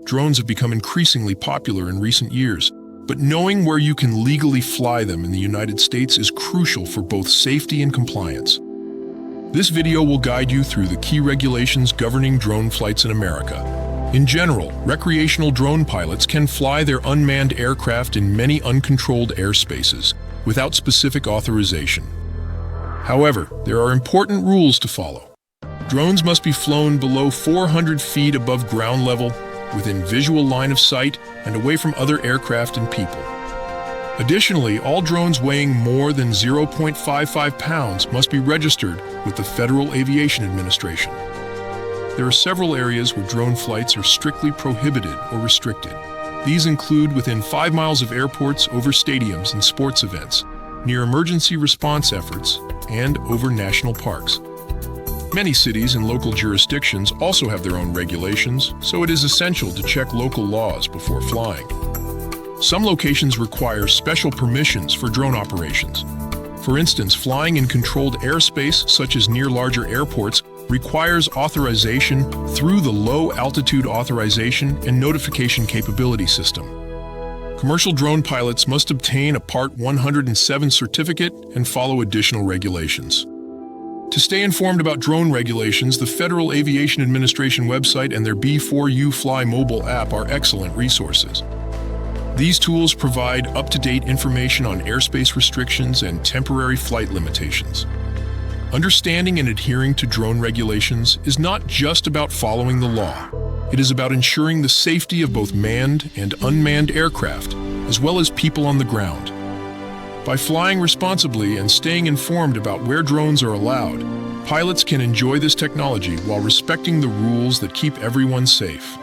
Drones have become increasingly popular in recent years, but knowing where you can legally fly them in the United States is crucial for both safety and compliance. This video will guide you through the key regulations governing drone flights in America. In general, recreational drone pilots can fly their unmanned aircraft in many uncontrolled airspaces without specific authorization. However, there are important rules to follow. Drones must be flown below 400 feet above ground level, within visual line of sight, and away from other aircraft and people. Additionally, all drones weighing more than 0.55 pounds must be registered with the Federal Aviation Administration. There are several areas where drone flights are strictly prohibited or restricted. These include within 5 miles of airports, over stadiums and sports events, near emergency response efforts, and over national parks. Many cities and local jurisdictions also have their own regulations, so it is essential to check local laws before flying. Some locations require special permissions for drone operations. For instance, flying in controlled airspace, such as near larger airports, requires authorization through the Low Altitude Authorization and Notification Capability System. Commercial drone pilots must obtain a Part 107 certificate and follow additional regulations. To stay informed about drone regulations, the Federal Aviation Administration website and their B4U Fly mobile app are excellent resources. These tools provide up-to-date information on airspace restrictions and temporary flight limitations. Understanding and adhering to drone regulations is not just about following the law. It is about ensuring the safety of both manned and unmanned aircraft, as well as people on the ground. By flying responsibly and staying informed about where drones are allowed, pilots can enjoy this technology while respecting the rules that keep everyone safe.